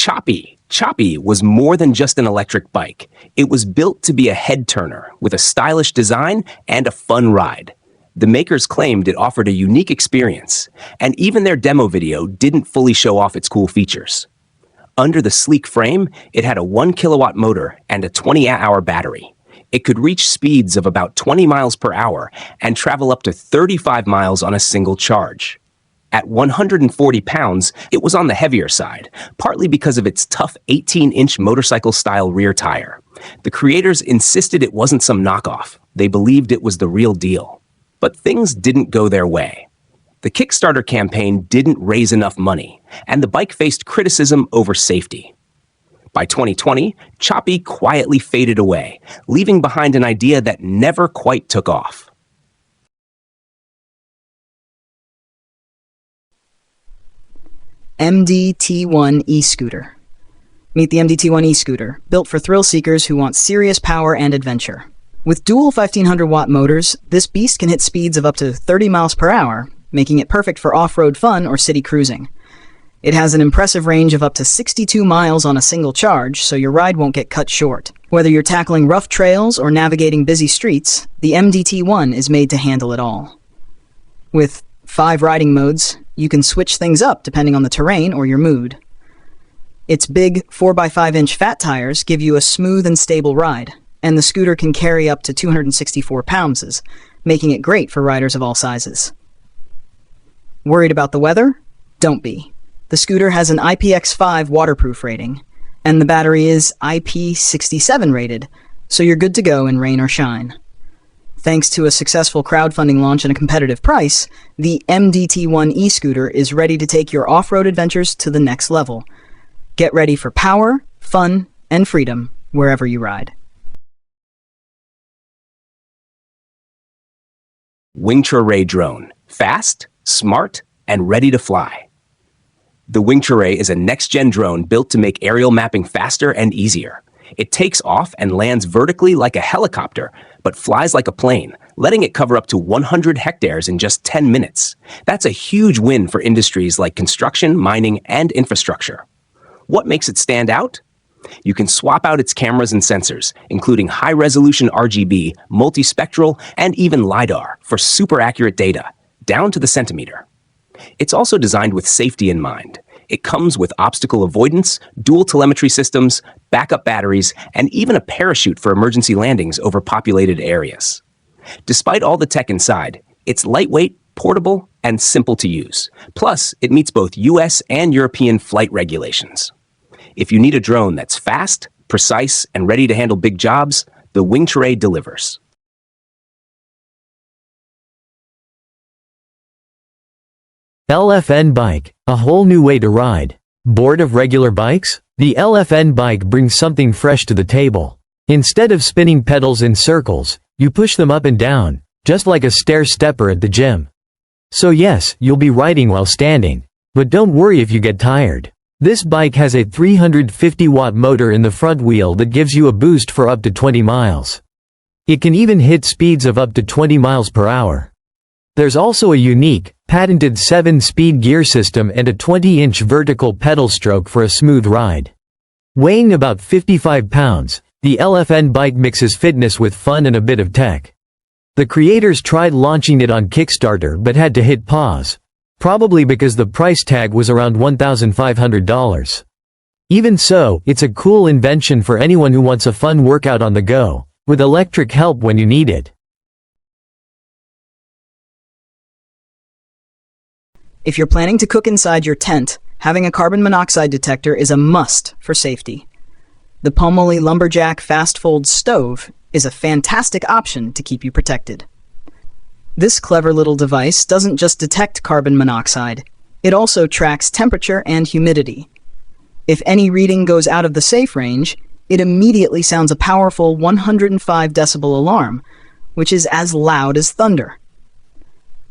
Choppy. Choppy was more than just an electric bike. It was built to be a head-turner with a stylish design and a fun ride. The makers claimed it offered a unique experience, and even their demo video didn't fully show off its cool features. Under the sleek frame, it had a 1 kilowatt motor and a 20-hour battery. It could reach speeds of about 20 miles per hour and travel up to 35 miles on a single charge. At 140 pounds, it was on the heavier side, partly because of its tough 18-inch motorcycle-style rear tire. The creators insisted it wasn't some knockoff. They believed it was the real deal. But things didn't go their way. The Kickstarter campaign didn't raise enough money, and the bike faced criticism over safety. By 2020, Choppy quietly faded away, leaving behind an idea that never quite took off. MDT-1 e-scooter. Meet the MDT-1 e-scooter, built for thrill seekers who want serious power and adventure. With dual 1500-watt motors, this beast can hit speeds of up to 30 miles per hour, making it perfect for off-road fun or city cruising. It has an impressive range of up to 62 miles on a single charge, so your ride won't get cut short. Whether you're tackling rough trails or navigating busy streets, the MDT-1 is made to handle it all. With 5 riding modes, you can switch things up depending on the terrain or your mood. Its big 4x5-inch fat tires give you a smooth and stable ride, and the scooter can carry up to 264 pounds, making it great for riders of all sizes. Worried about the weather? Don't be. The scooter has an IPX5 waterproof rating, and the battery is IP67 rated, so you're good to go in rain or shine. Thanks to a successful crowdfunding launch and a competitive price, the MDT-1 e-scooter is ready to take your off-road adventures to the next level. Get ready for power, fun, and freedom wherever you ride. Wingtray drone. Fast, smart, and ready to fly. The Wingtray is a next-gen drone built to make aerial mapping faster and easier. It takes off and lands vertically like a helicopter, but flies like a plane, letting it cover up to 100 hectares in just 10 minutes. That's a huge win for industries like construction, mining, and infrastructure. What makes it stand out? You can swap out its cameras and sensors, including high-resolution RGB, multispectral, and even LiDAR for super accurate data, down to the centimeter. It's also designed with safety in mind. It comes with obstacle avoidance, dual telemetry systems, backup batteries, and even a parachute for emergency landings over populated areas. Despite all the tech inside, it's lightweight, portable, and simple to use. Plus, it meets both US and European flight regulations. If you need a drone that's fast, precise, and ready to handle big jobs, the Wingtray delivers. LFN bike, a whole new way to ride. Bored of regular bikes? The LFN bike brings something fresh to the table. Instead of spinning pedals in circles, you push them up and down, just like a stair-stepper at the gym. So yes, you'll be riding while standing. But don't worry if you get tired. This bike has a 350-watt motor in the front wheel that gives you a boost for up to 20 miles. It can even hit speeds of up to 20 miles per hour. There's also a unique, patented 7-speed gear system and a 20-inch vertical pedal stroke for a smooth ride. Weighing about 55 pounds, the LFN bike mixes fitness with fun and a bit of tech. The creators tried launching it on Kickstarter but had to hit pause, probably because the price tag was around $1,500. Even so, it's a cool invention for anyone who wants a fun workout on the go, with electric help when you need it. If you're planning to cook inside your tent, having a carbon monoxide detector is a must for safety. The Pomoly Lumberjack Fast Fold Stove is a fantastic option to keep you protected. This clever little device doesn't just detect carbon monoxide, it also tracks temperature and humidity. If any reading goes out of the safe range, it immediately sounds a powerful 105 decibel alarm, which is as loud as thunder.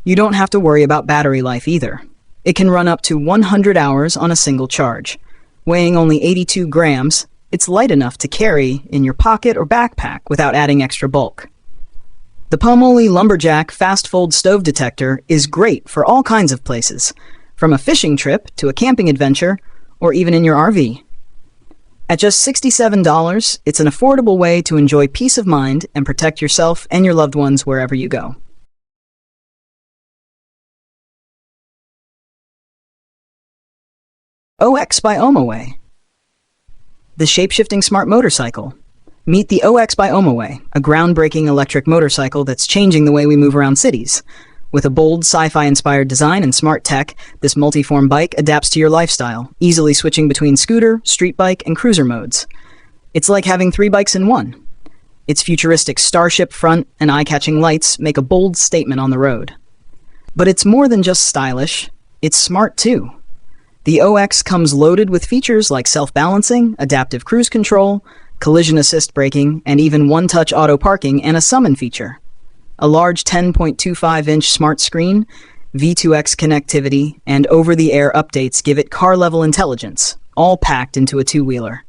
You don't have to worry about battery life either. It can run up to 100 hours on a single charge. Weighing only 82 grams, it's light enough to carry in your pocket or backpack without adding extra bulk. The Pomoly Lumberjack Fast Fold Stove Detector is great for all kinds of places, from a fishing trip to a camping adventure, or even in your RV. At just $67, it's an affordable way to enjoy peace of mind and protect yourself and your loved ones wherever you go. OX by Omaway. The shape-shifting smart motorcycle. Meet the OX by Omaway, a groundbreaking electric motorcycle that's changing the way we move around cities. With a bold, sci-fi-inspired design and smart tech, this multi-form bike adapts to your lifestyle, easily switching between scooter, street bike, and cruiser modes. It's like having 3 bikes in one. Its futuristic starship front and eye-catching lights make a bold statement on the road. But it's more than just stylish, it's smart too. The OX comes loaded with features like self-balancing, adaptive cruise control, collision assist braking, and even one-touch auto parking and a summon feature. A large 10.25-inch smart screen, V2X connectivity, and over-the-air updates give it car-level intelligence, all packed into a two-wheeler.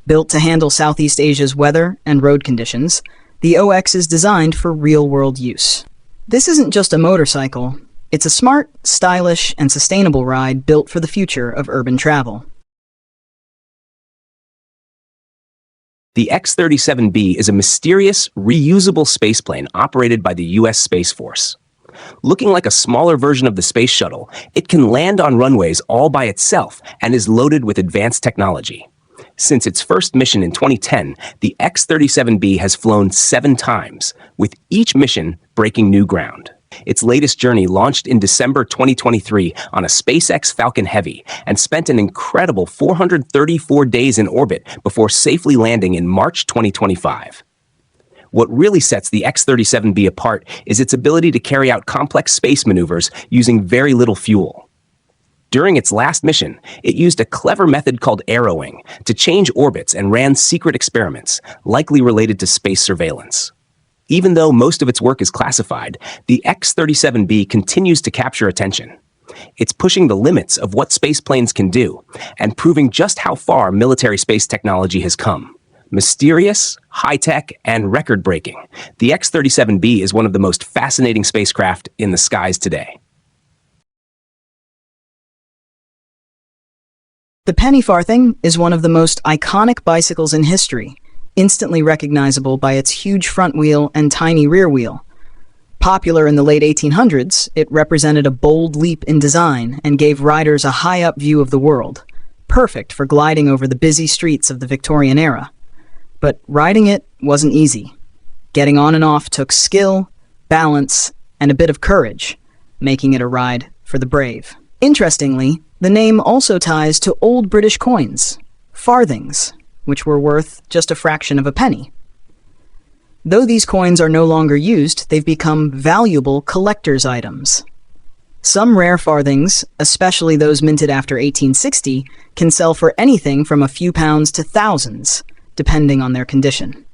Built to handle Southeast Asia's weather and road conditions, the OX is designed for real-world use. This isn't just a motorcycle, it's a smart, stylish, and sustainable ride built for the future of urban travel. The X-37B is a mysterious, reusable spaceplane operated by the U.S. Space Force. Looking like a smaller version of the Space Shuttle, it can land on runways all by itself and is loaded with advanced technology. Since its first mission in 2010, the X-37B has flown 7 times, with each mission breaking new ground. Its latest journey launched in December 2023 on a SpaceX Falcon Heavy and spent an incredible 434 days in orbit before safely landing in March 2025. What really sets the X-37B apart is its ability to carry out complex space maneuvers using very little fuel. During its last mission, it used a clever method called arrowing to change orbits and ran secret experiments, likely related to space surveillance. Even though most of its work is classified, the X-37B continues to capture attention. It's pushing the limits of what spaceplanes can do and proving just how far military space technology has come. Mysterious, high-tech, and record-breaking, the X-37B is one of the most fascinating spacecraft in the skies today. The penny farthing is one of the most iconic bicycles in history, instantly recognizable by its huge front wheel and tiny rear wheel. Popular in the late 1800s, it represented a bold leap in design and gave riders a high-up view of the world, perfect for gliding over the busy streets of the Victorian era. But riding it wasn't easy. Getting on and off took skill, balance, and a bit of courage, making it a ride for the brave. Interestingly, the name also ties to old British coins, farthings, which were worth just a fraction of a penny. Though these coins are no longer used, they've become valuable collector's items. Some rare farthings, especially those minted after 1860, can sell for anything from a few pounds to thousands, depending on their condition.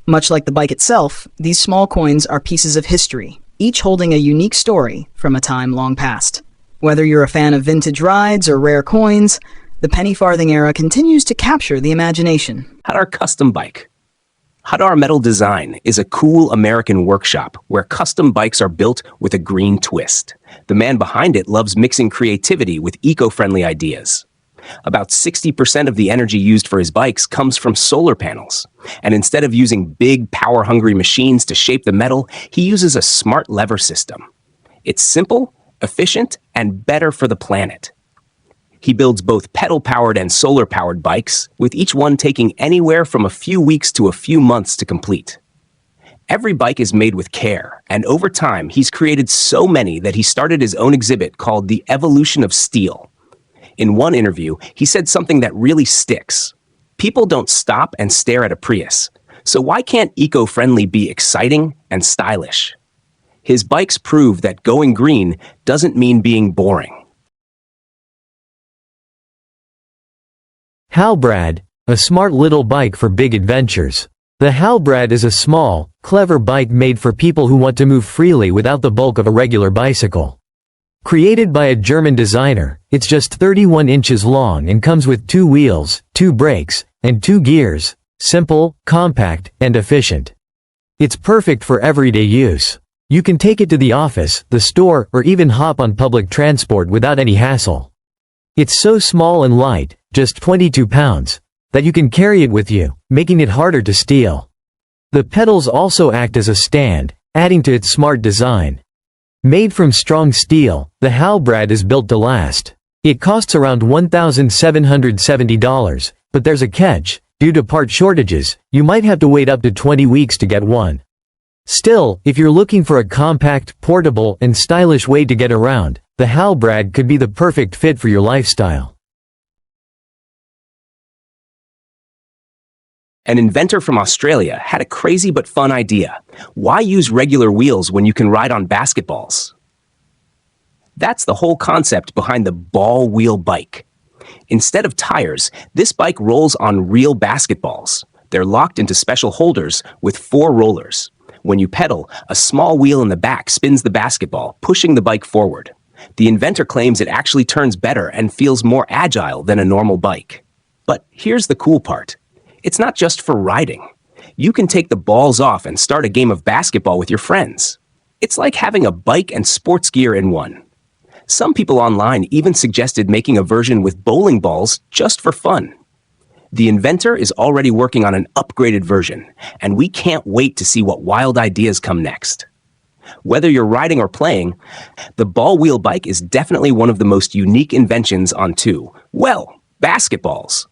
Much like the bike itself, these small coins are pieces of history, each holding a unique story from a time long past. Whether you're a fan of vintage rides or rare coins, the penny farthing era continues to capture the imagination. Hadar Custom Bike. Hadar Metal Design is a cool American workshop where custom bikes are built with a green twist. The man behind it loves mixing creativity with eco-friendly ideas. About 60% of the energy used for his bikes comes from solar panels. And instead of using big, power-hungry machines to shape the metal, he uses a smart lever system. It's simple, efficient, and better for the planet. He builds both pedal-powered and solar-powered bikes, with each one taking anywhere from a few weeks to a few months to complete. Every bike is made with care, and over time, he's created so many that he started his own exhibit called The Evolution of Steel. In one interview, he said something that really sticks. People don't stop and stare at a Prius, so why can't eco-friendly be exciting and stylish? His bikes prove that going green doesn't mean being boring. Halbrad, a smart little bike for big adventures. The Halbrad is a small, clever bike made for people who want to move freely without the bulk of a regular bicycle. Created by a German designer, it's just 31 inches long and comes with 2 wheels, 2 brakes, and 2 gears. Simple, compact, and efficient. It's perfect for everyday use. You can take it to the office, the store, or even hop on public transport without any hassle. It's so small and light, just 22 pounds, that you can carry it with you, making it harder to steal. The pedals also act as a stand, adding to its smart design. Made from strong steel, the halbrad is built to last. It costs around $1,770, but there's a catch. Due to part shortages, you might have to wait up to 20 weeks to get one. Still, if you're looking for a compact, portable, and stylish way to get around, the halbrad could be the perfect fit for your lifestyle. An inventor from Australia had a crazy but fun idea. Why use regular wheels when you can ride on basketballs? That's the whole concept behind the ball wheel bike. Instead of tires, this bike rolls on real basketballs. They're locked into special holders with 4 rollers. When you pedal, a small wheel in the back spins the basketball, pushing the bike forward. The inventor claims it actually turns better and feels more agile than a normal bike. But here's the cool part. It's not just for riding. You can take the balls off and start a game of basketball with your friends. It's like having a bike and sports gear in one. Some people online even suggested making a version with bowling balls just for fun. The inventor is already working on an upgraded version, and we can't wait to see what wild ideas come next. Whether you're riding or playing, the ball wheel bike is definitely one of the most unique inventions on basketballs.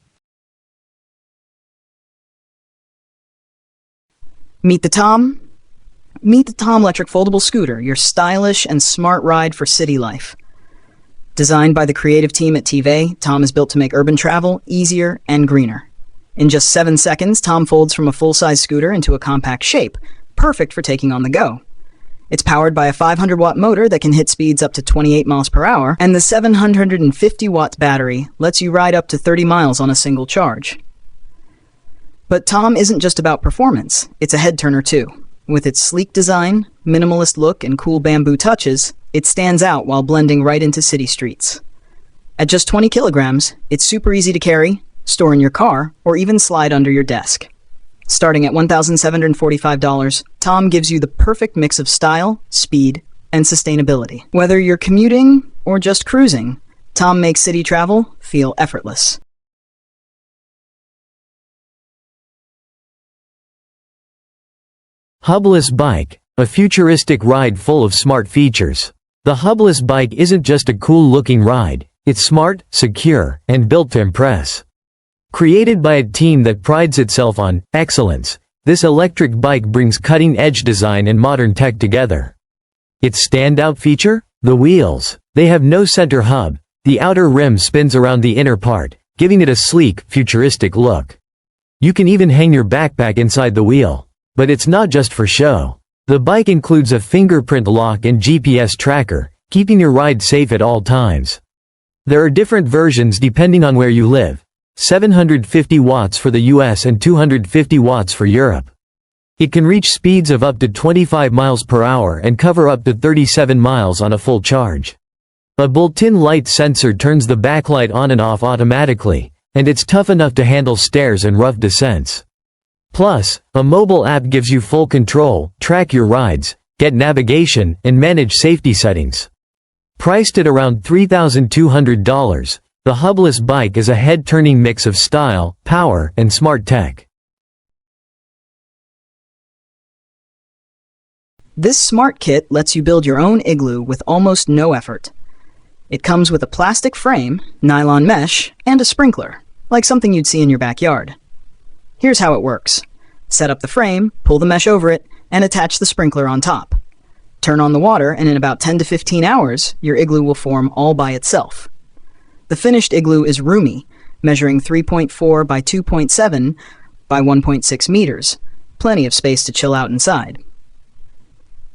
Meet the Tom? Meet the Tom electric foldable scooter, your stylish and smart ride for city life. Designed by the creative team at TV, Tom is built to make urban travel easier and greener. In just 7 seconds, Tom folds from a full-size scooter into a compact shape, perfect for taking on the go. It's powered by a 500-watt motor that can hit speeds up to 28 miles per hour, and the 750-watt battery lets you ride up to 30 miles on a single charge. But Tom isn't just about performance, it's a head-turner too. With its sleek design, minimalist look, and cool bamboo touches, it stands out while blending right into city streets. At just 20 kilograms, it's super easy to carry, store in your car, or even slide under your desk. Starting at $1,745, Tom gives you the perfect mix of style, speed, and sustainability. Whether you're commuting or just cruising, Tom makes city travel feel effortless. Hubless Bike, a futuristic ride full of smart features. The hubless bike isn't just a cool-looking ride, it's smart, secure, and built to impress. Created by a team that prides itself on excellence, this electric bike brings cutting-edge design and modern tech together. Its standout feature? The wheels. They have no center hub. The outer rim spins around the inner part, giving it a sleek, futuristic look. You can even hang your backpack inside the wheel. But it's not just for show. The bike includes a fingerprint lock and GPS tracker, keeping your ride safe at all times. There are different versions depending on where you live. 750 watts for the US and 250 watts for Europe. It can reach speeds of up to 25 miles per hour and cover up to 37 miles on a full charge. A built-in light sensor turns the backlight on and off automatically, and it's tough enough to handle stairs and rough descents. Plus, a mobile app gives you full control, track your rides, get navigation, and manage safety settings. Priced at around $3,200, the hubless bike is a head-turning mix of style, power, and smart tech. This smart kit lets you build your own igloo with almost no effort. It comes with a plastic frame, nylon mesh, and a sprinkler, like something you'd see in your backyard. Here's how it works. Set up the frame, pull the mesh over it, and attach the sprinkler on top. Turn on the water, and in about 10 to 15 hours, your igloo will form all by itself. The finished igloo is roomy, measuring 3.4 by 2.7 by 1.6 meters. Plenty of space to chill out inside.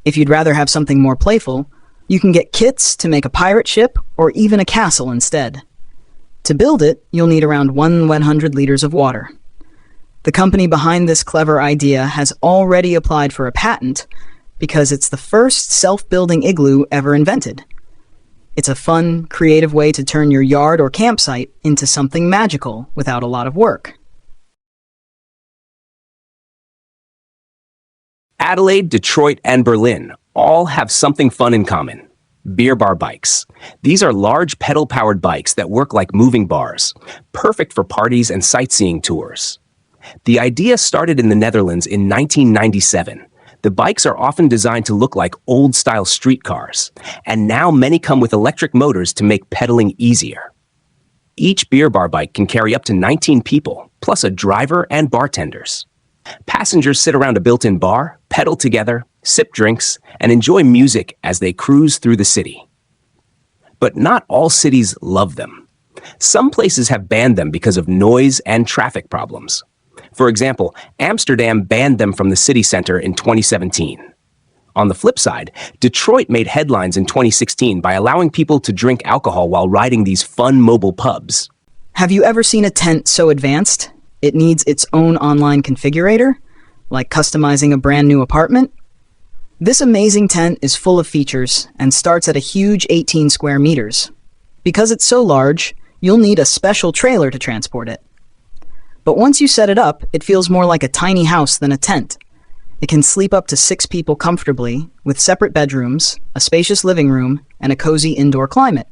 If you'd rather have something more playful, you can get kits to make a pirate ship or even a castle instead. To build it, you'll need around 100 liters of water. The company behind this clever idea has already applied for a patent because it's the first self-building igloo ever invented. It's a fun, creative way to turn your yard or campsite into something magical without a lot of work. Adelaide, Detroit, and Berlin all have something fun in common. Beer bar bikes. These are large pedal-powered bikes that work like moving bars, perfect for parties and sightseeing tours. The idea started in the Netherlands in 1997. The bikes are often designed to look like old-style streetcars, and now many come with electric motors to make pedaling easier. Each beer bar bike can carry up to 19 people, plus a driver and bartenders. Passengers sit around a built-in bar, pedal together, sip drinks, and enjoy music as they cruise through the city. But not all cities love them. Some places have banned them because of noise and traffic problems. For example, Amsterdam banned them from the city center in 2017. On the flip side, Detroit made headlines in 2016 by allowing people to drink alcohol while riding these fun mobile pubs. Have you ever seen a tent so advanced it needs its own online configurator, like customizing a brand new apartment? This amazing tent is full of features and starts at a huge 18 square meters. Because it's so large, you'll need a special trailer to transport it. But once you set it up, it feels more like a tiny house than a tent. It can sleep up to 6 people comfortably, with separate bedrooms, a spacious living room, and a cozy indoor climate.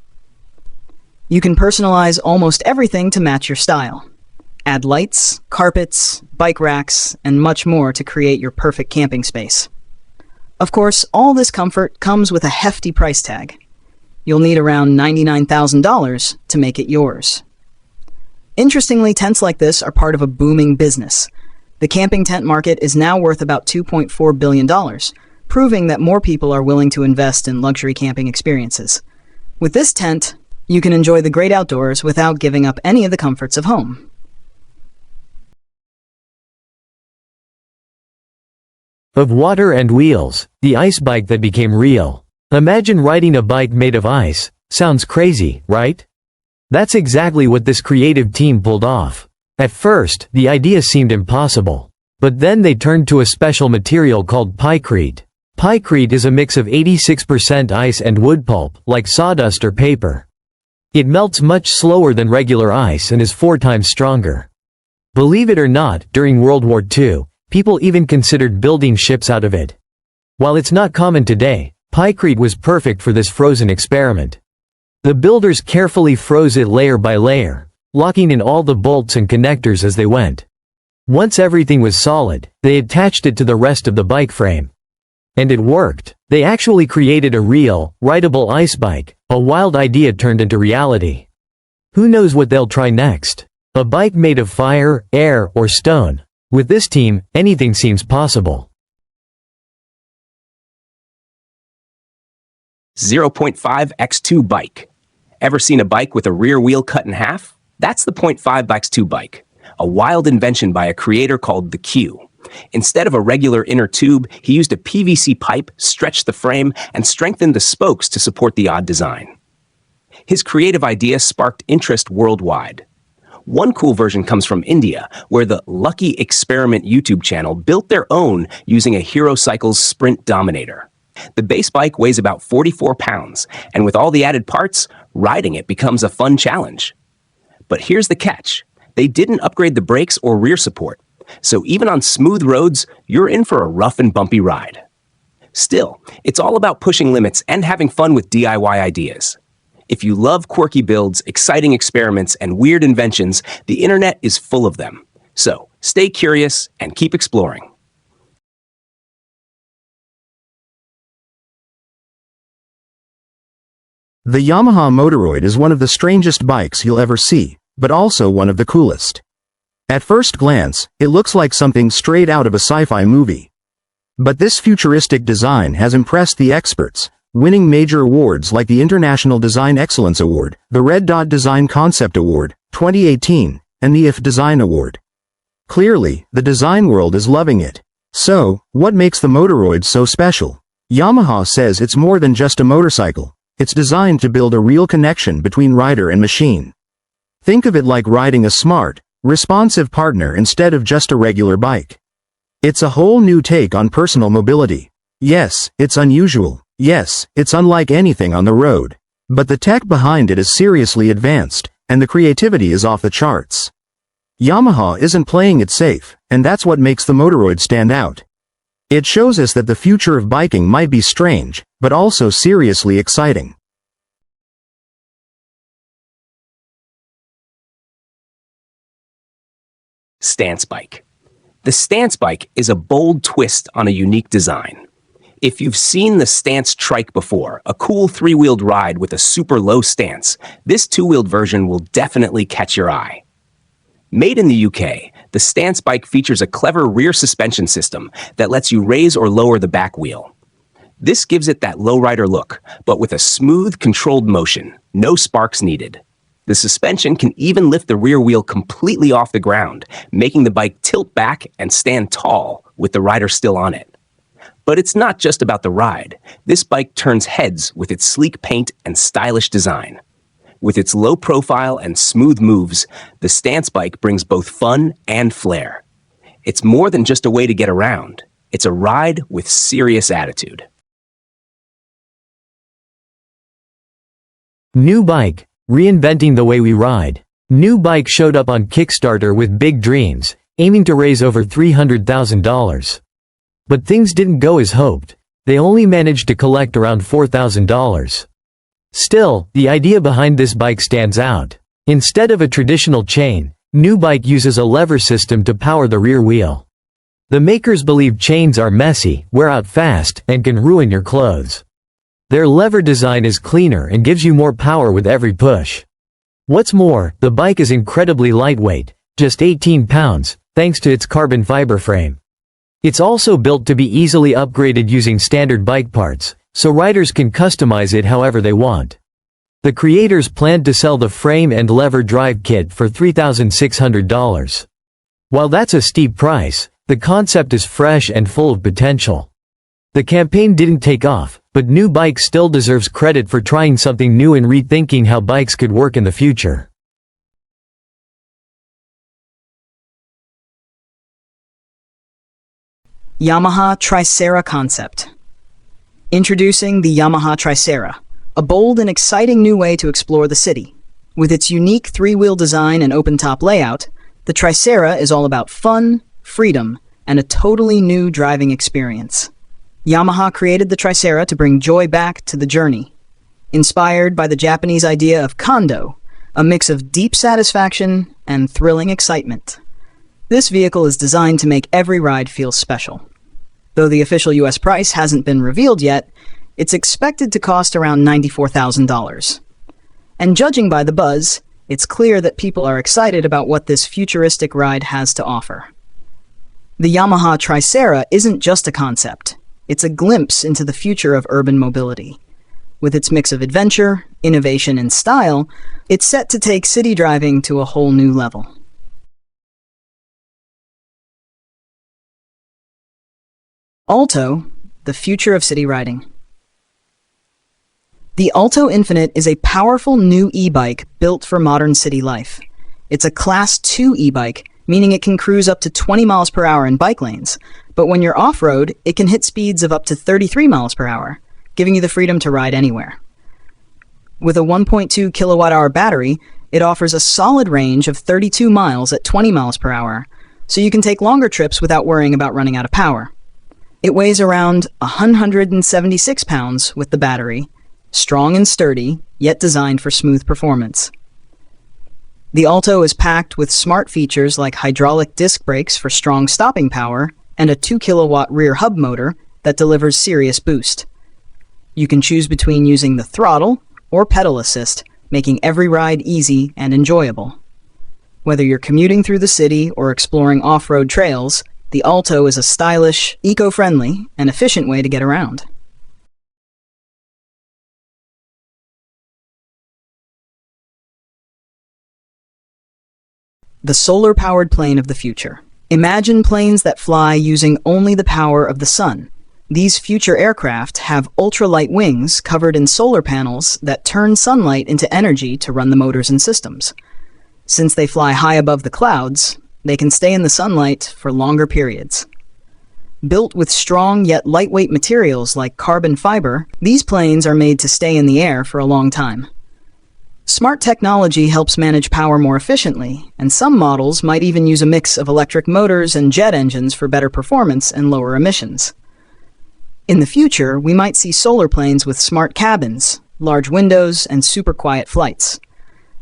You can personalize almost everything to match your style. Add lights, carpets, bike racks, and much more to create your perfect camping space. Of course, all this comfort comes with a hefty price tag. You'll need around $99,000 to make it yours. Interestingly, tents like this are part of a booming business. The camping tent market is now worth about $2.4 billion, proving that more people are willing to invest in luxury camping experiences. With this tent, you can enjoy the great outdoors without giving up any of the comforts of home. Of water and wheels, the ice bike that became real. Imagine riding a bike made of ice. Sounds crazy, right? That's exactly what this creative team pulled off. At first, the idea seemed impossible. But then they turned to a special material called pykrete. Pykrete is a mix of 86% ice and wood pulp, like sawdust or paper. It melts much slower than regular ice and is 4 times stronger. Believe it or not, during World War II, people even considered building ships out of it. While it's not common today, pykrete was perfect for this frozen experiment. The builders carefully froze it layer by layer, locking in all the bolts and connectors as they went. Once everything was solid, they attached it to the rest of the bike frame. And it worked. They actually created a real, rideable ice bike, a wild idea turned into reality. Who knows what they'll try next? A bike made of fire, air, or stone. With this team, anything seems possible. 0.5x2 bike. Ever seen a bike with a rear wheel cut in half? That's the 0.5x2 bike, a wild invention by a creator called the Q. Instead of a regular inner tube, he used a PVC pipe, stretched the frame, and strengthened the spokes to support the odd design. His creative idea sparked interest worldwide. One cool version comes from India, where the Lucky Experiment YouTube channel built their own using a Hero Cycles Sprint Dominator. The base bike weighs about 44 pounds, and with all the added parts, riding it becomes a fun challenge. But here's the catch. They didn't upgrade the brakes or rear support, so even on smooth roads, you're in for a rough and bumpy ride. Still, it's all about pushing limits and having fun with DIY ideas. If you love quirky builds, exciting experiments, and weird inventions, the internet is full of them. So, stay curious and keep exploring. The Yamaha Motoroid is one of the strangest bikes you'll ever see, but also one of the coolest. At first glance, it looks like something straight out of a sci-fi movie. But this futuristic design has impressed the experts, winning major awards like the International Design Excellence Award, the Red Dot Design Concept Award, 2018, and the IF Design Award. Clearly, the design world is loving it. So, what makes the Motoroid so special? Yamaha says it's more than just a motorcycle. It's designed to build a real connection between rider and machine. Think of it like riding a smart, responsive partner instead of just a regular bike. It's a whole new take on personal mobility. Yes, it's unusual. Yes, it's unlike anything on the road. But the tech behind it is seriously advanced, and the creativity is off the charts. Yamaha isn't playing it safe, and that's what makes the Motoroid stand out. It shows us that the future of biking might be strange, but also seriously exciting. Stance bike. The stance bike is a bold twist on a unique design. If you've seen the stance trike before, a cool three-wheeled ride with a super low stance, this two-wheeled version will definitely catch your eye. Made in the UK, the stance bike features a clever rear suspension system that lets you raise or lower the back wheel. This gives it that lowrider look, but with a smooth, controlled motion, no sparks needed. The suspension can even lift the rear wheel completely off the ground, making the bike tilt back and stand tall with the rider still on it. But it's not just about the ride. This bike turns heads with its sleek paint and stylish design. With its low profile and smooth moves, the stance bike brings both fun and flair. It's more than just a way to get around. It's a ride with serious attitude. New bike, reinventing the way we ride. New bike showed up on Kickstarter with big dreams, aiming to raise over $300,000. But things didn't go as hoped. They only managed to collect around $4,000. Still, the idea behind this bike stands out. Instead of a traditional chain, new bike uses a lever system to power the rear wheel. The makers believe chains are messy, wear out fast, and can ruin your clothes. Their lever design is cleaner and gives you more power with every push. What's more, the bike is incredibly lightweight, just 18 pounds, thanks to its carbon fiber frame. It's also built to be easily upgraded using standard bike parts, so riders can customize it however they want. The creators planned to sell the frame and lever drive kit for $3,600. While that's a steep price, the concept is fresh and full of potential. The campaign didn't take off, but New Bike still deserves credit for trying something new and rethinking how bikes could work in the future. Yamaha Tricera concept. Introducing the Yamaha Tricera, a bold and exciting new way to explore the city. With its unique three-wheel design and open-top layout, the Tricera is all about fun, freedom, and a totally new driving experience. Yamaha created the Tricera to bring joy back to the journey. Inspired by the Japanese idea of kondo, a mix of deep satisfaction and thrilling excitement. This vehicle is designed to make every ride feel special. Though the official US price hasn't been revealed yet, it's expected to cost around $94,000. And judging by the buzz, it's clear that people are excited about what this futuristic ride has to offer. The Yamaha Tricera isn't just a concept, it's a glimpse into the future of urban mobility. With its mix of adventure, innovation, and style, it's set to take city driving to a whole new level. Alto, the future of city riding. The Alto Infinite is a powerful new e-bike built for modern city life. It's a Class 2 e-bike, meaning it can cruise up to 20 miles per hour in bike lanes, but when you're off-road, it can hit speeds of up to 33 miles per hour, giving you the freedom to ride anywhere. With a 1.2 kilowatt-hour battery, it offers a solid range of 32 miles at 20 miles per hour, so you can take longer trips without worrying about running out of power. It weighs around 176 pounds with the battery, strong and sturdy, yet designed for smooth performance. The Alto is packed with smart features like hydraulic disc brakes for strong stopping power and a 2 kilowatt rear hub motor that delivers serious boost. You can choose between using the throttle or pedal assist, making every ride easy and enjoyable. Whether you're commuting through the city or exploring off-road trails, the Alto is a stylish, eco-friendly, and efficient way to get around. The solar-powered plane of the future. Imagine planes that fly using only the power of the sun. These future aircraft have ultralight wings covered in solar panels that turn sunlight into energy to run the motors and systems. Since they fly high above the clouds, they can stay in the sunlight for longer periods. Built with strong yet lightweight materials like carbon fiber, these planes are made to stay in the air for a long time. Smart technology helps manage power more efficiently, and some models might even use a mix of electric motors and jet engines for better performance and lower emissions. In the future, we might see solar planes with smart cabins, large windows, and super quiet flights.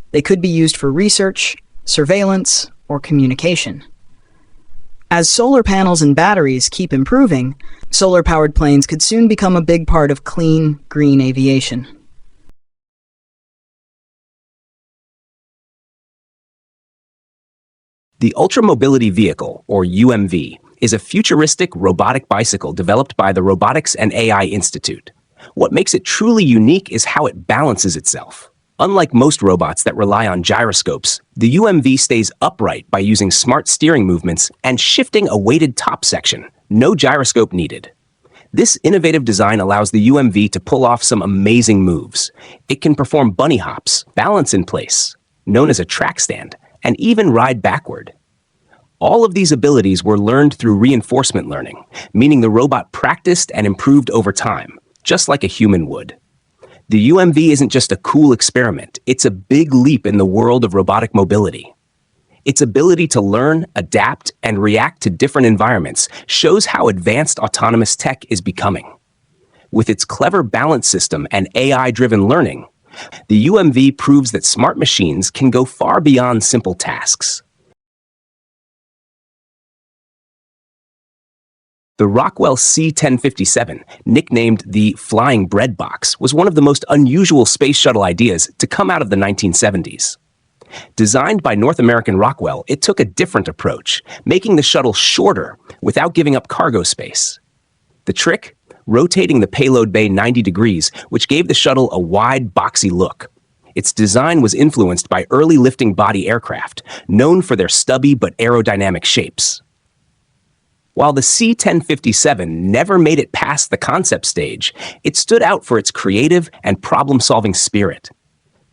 They could be used for research, surveillance, or communication. As solar panels and batteries keep improving, solar-powered planes could soon become a big part of clean, green aviation. The Ultra Mobility Vehicle, or UMV, is a futuristic robotic bicycle developed by the Robotics and AI Institute. What makes it truly unique is how it balances itself. Unlike most robots that rely on gyroscopes, the UMV stays upright by using smart steering movements and shifting a weighted top section. No gyroscope needed. This innovative design allows the UMV to pull off some amazing moves. It can perform bunny hops, balance in place, known as a track stand, and even ride backward. All of these abilities were learned through reinforcement learning, meaning the robot practiced and improved over time, just like a human would. The UMV isn't just a cool experiment, it's a big leap in the world of robotic mobility. Its ability to learn, adapt, and react to different environments shows how advanced autonomous tech is becoming. With its clever balance system and AI-driven learning, the UMV proves that smart machines can go far beyond simple tasks. The Rockwell C-1057, nicknamed the Flying Bread Box, was one of the most unusual space shuttle ideas to come out of the 1970s. Designed by North American Rockwell, it took a different approach, making the shuttle shorter without giving up cargo space. The trick? Rotating the payload bay 90 degrees, which gave the shuttle a wide, boxy look. Its design was influenced by early lifting body aircraft, known for their stubby but aerodynamic shapes. While the C-1057 never made it past the concept stage, it stood out for its creative and problem-solving spirit.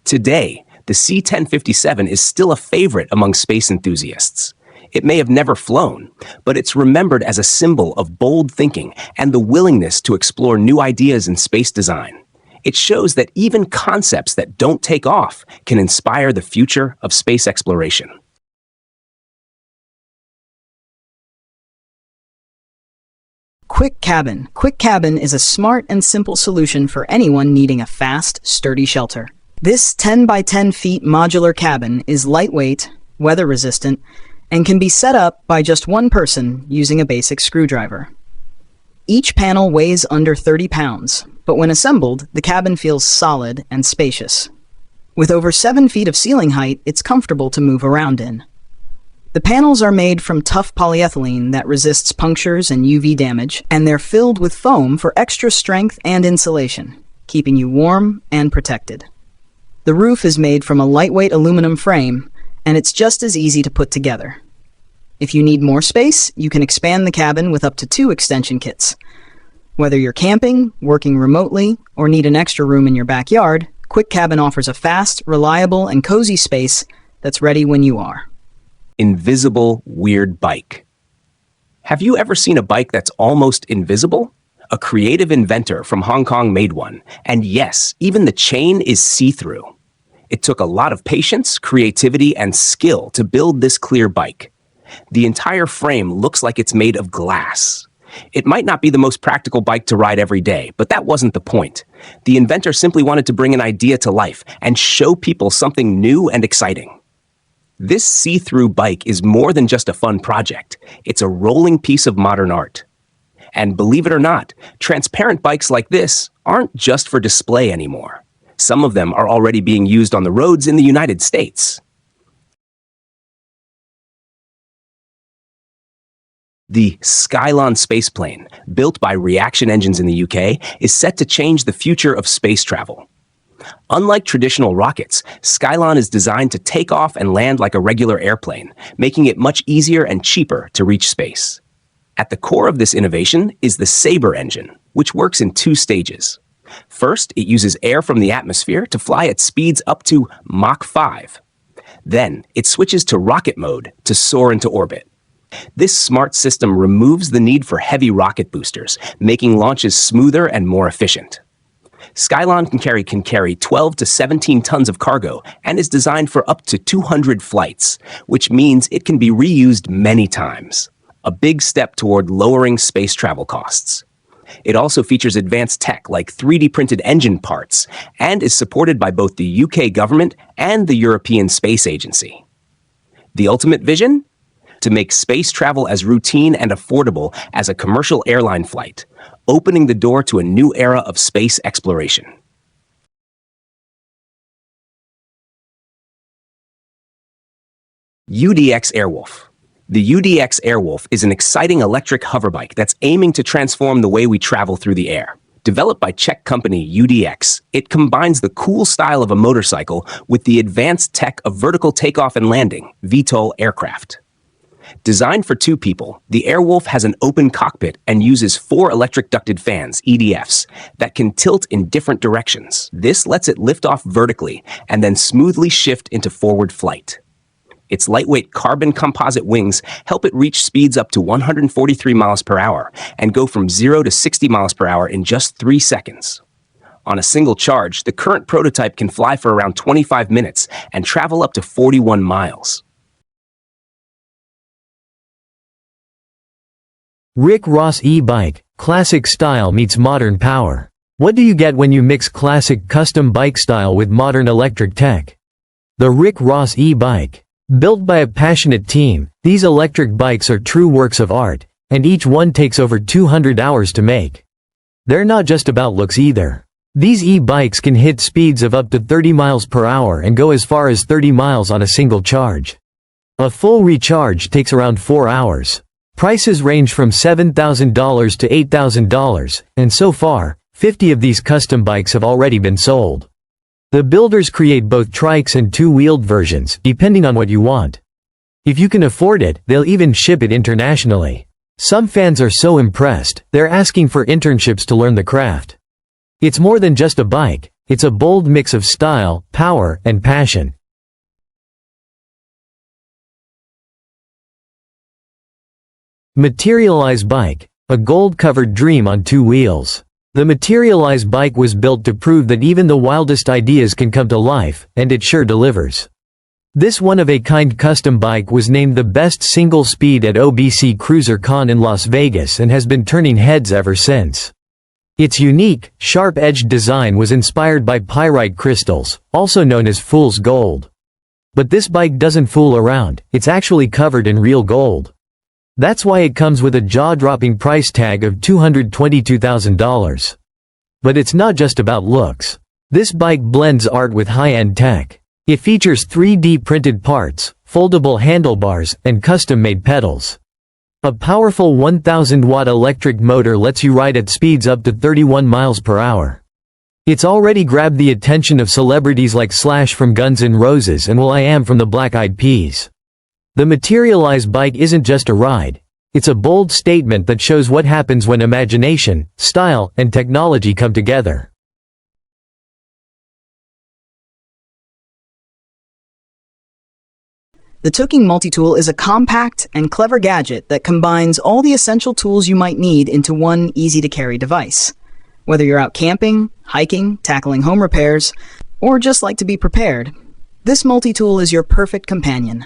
Today, the C-1057 is still a favorite among space enthusiasts. It may have never flown, but it's remembered as a symbol of bold thinking and the willingness to explore new ideas in space design. It shows that even concepts that don't take off can inspire the future of space exploration. Quick Cabin. Quick Cabin is a smart and simple solution for anyone needing a fast, sturdy shelter. This 10 by 10 feet modular cabin is lightweight, weather-resistant, and can be set up by just one person using a basic screwdriver. Each panel weighs under 30 pounds, but when assembled, the cabin feels solid and spacious. With over 7 feet of ceiling height, it's comfortable to move around in. The panels are made from tough polyethylene that resists punctures and UV damage, and they're filled with foam for extra strength and insulation, keeping you warm and protected. The roof is made from a lightweight aluminum frame, and it's just as easy to put together. If you need more space, you can expand the cabin with up to 2 extension kits. Whether you're camping, working remotely, or need an extra room in your backyard, Quick Cabin offers a fast, reliable, and cozy space that's ready when you are. Invisible weird bike. Have you ever seen a bike that's almost invisible? A creative inventor from Hong Kong made one, and yes, even the chain is see-through. It took a lot of patience, creativity, and skill to build this clear bike. The entire frame looks like it's made of glass. It might not be the most practical bike to ride every day, but that wasn't the point. The inventor simply wanted to bring an idea to life and show people something new and exciting. This see-through bike is more than just a fun project. It's a rolling piece of modern art. And believe it or not, transparent bikes like this aren't just for display anymore. Some of them are already being used on the roads in the United States. The Skylon spaceplane, built by Reaction Engines in the UK, is set to change the future of space travel. Unlike traditional rockets, Skylon is designed to take off and land like a regular airplane, making it much easier and cheaper to reach space. At the core of this innovation is the Sabre engine, which works in 2 stages. First, it uses air from the atmosphere to fly at speeds up to Mach 5. Then, it switches to rocket mode to soar into orbit. This smart system removes the need for heavy rocket boosters, making launches smoother and more efficient. Skylon can carry 12 to 17 tons of cargo and is designed for up to 200 flights, which means it can be reused many times. A big step toward lowering space travel costs. It also features advanced tech like 3D printed engine parts and is supported by both the UK government and the European Space Agency. The ultimate vision? To make space travel as routine and affordable as a commercial airline flight, opening the door to a new era of space exploration. UDX Airwolf. The UDX Airwolf is an exciting electric hoverbike that's aiming to transform the way we travel through the air. Developed by Czech company UDX, it combines the cool style of a motorcycle with the advanced tech of vertical takeoff and landing, VTOL aircraft. Designed for two people, the Airwolf has an open cockpit and uses 4 electric ducted fans, EDFs, that can tilt in different directions. This lets it lift off vertically and then smoothly shift into forward flight. Its lightweight carbon composite wings help it reach speeds up to 143 miles per hour and go from 0 to 60 miles per hour in just 3 seconds. On a single charge, the current prototype can fly for around 25 minutes and travel up to 41 miles. Rick Ross e-bike, classic style meets modern power. What do you get when you mix classic custom bike style with modern electric tech? The Rick Ross e-bike. Built by a passionate team, these electric bikes are true works of art, and each one takes over 200 hours to make. They're not just about looks either. These e-bikes can hit speeds of up to 30 miles per hour and go as far as 30 miles on a single charge. A full recharge takes around 4 hours. Prices range from $7,000 to $8,000, and so far, 50 of these custom bikes have already been sold. The builders create both trikes and two-wheeled versions, depending on what you want. If you can afford it, they'll even ship it internationally. Some fans are so impressed, they're asking for internships to learn the craft. It's more than just a bike, it's a bold mix of style, power, and passion. Materialize bike, a gold-covered dream on 2 wheels. The Materialize bike was built to prove that even the wildest ideas can come to life, and it sure delivers. This one-of-a-kind custom bike was named the best single speed at OBC Cruiser Con in Las Vegas and has been turning heads ever since. Its unique, sharp-edged design was inspired by pyrite crystals, also known as fool's gold. But this bike doesn't fool around, it's actually covered in real gold. That's why it comes with a jaw-dropping price tag of $222,000. But it's not just about looks. This bike blends art with high-end tech. It features 3D printed parts, foldable handlebars, and custom-made pedals. A powerful 1,000-watt electric motor lets you ride at speeds up to 31 miles per hour. It's already grabbed the attention of celebrities like Slash from Guns N' Roses and will.i.am from the Black Eyed Peas. The Materialize bike isn't just a ride. It's a bold statement that shows what happens when imagination, style, and technology come together. The Tooking Multitool is a compact and clever gadget that combines all the essential tools you might need into one easy-to-carry device. Whether you're out camping, hiking, tackling home repairs, or just like to be prepared, this multi-tool is your perfect companion.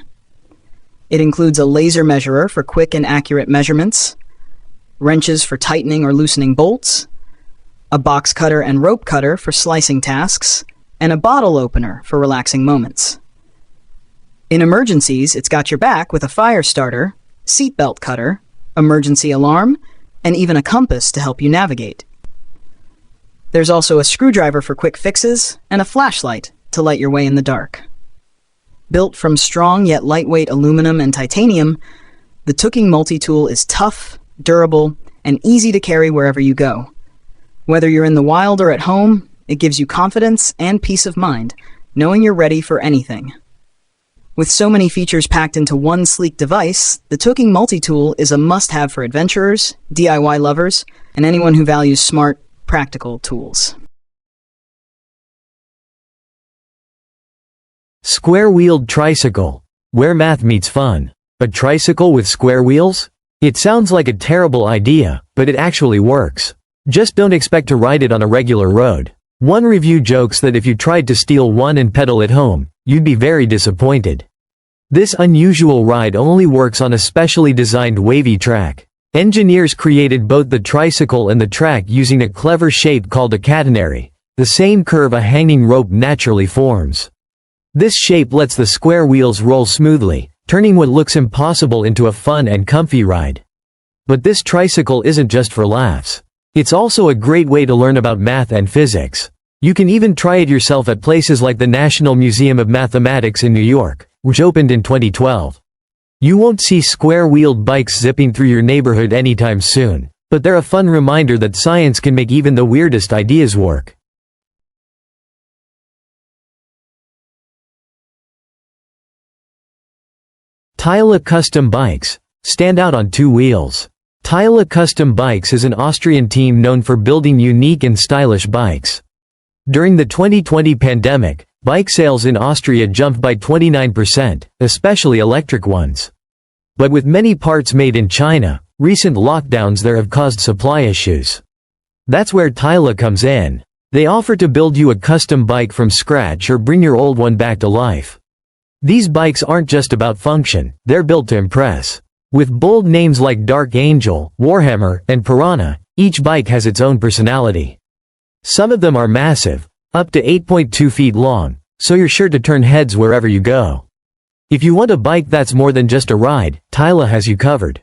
It includes a laser measurer for quick and accurate measurements, wrenches for tightening or loosening bolts, a box cutter and rope cutter for slicing tasks, and a bottle opener for relaxing moments. In emergencies, it's got your back with a fire starter, seatbelt cutter, emergency alarm, and even a compass to help you navigate. There's also a screwdriver for quick fixes and a flashlight to light your way in the dark. Built from strong yet lightweight aluminum and titanium, the Tooking Multi-Tool is tough, durable, and easy to carry wherever you go. Whether you're in the wild or at home, it gives you confidence and peace of mind, knowing you're ready for anything. With so many features packed into one sleek device, the Tooking Multi-Tool is a must-have for adventurers, DIY lovers, and anyone who values smart, practical tools. Square-wheeled tricycle. Where math meets fun. A tricycle with square wheels? It sounds like a terrible idea, but it actually works. Just don't expect to ride it on a regular road. One review jokes that if you tried to steal one and pedal it home, you'd be very disappointed. This unusual ride only works on a specially designed wavy track. Engineers created both the tricycle and the track using a clever shape called a catenary, the same curve a hanging rope naturally forms. This shape lets the square wheels roll smoothly, turning what looks impossible into a fun and comfy ride. But this tricycle isn't just for laughs. It's also a great way to learn about math and physics. You can even try it yourself at places like the National Museum of Mathematics in New York, which opened in 2012. You won't see square-wheeled bikes zipping through your neighborhood anytime soon, but they're a fun reminder that science can make even the weirdest ideas work. Tyla Custom Bikes stand out on two wheels. Tyla Custom Bikes is an Austrian team known for building unique and stylish bikes. During the 2020 pandemic, bike sales in Austria jumped by 29%, especially electric ones. But with many parts made in China, recent lockdowns there have caused supply issues. That's where Tyla comes in. They offer to build you a custom bike from scratch or bring your old one back to life. These bikes aren't just about function, they're built to impress. With bold names like Dark Angel, Warhammer, and Piranha, each bike has its own personality. Some of them are massive, up to 8.2 feet long, so you're sure to turn heads wherever you go. If you want a bike that's more than just a ride, Tyla has you covered.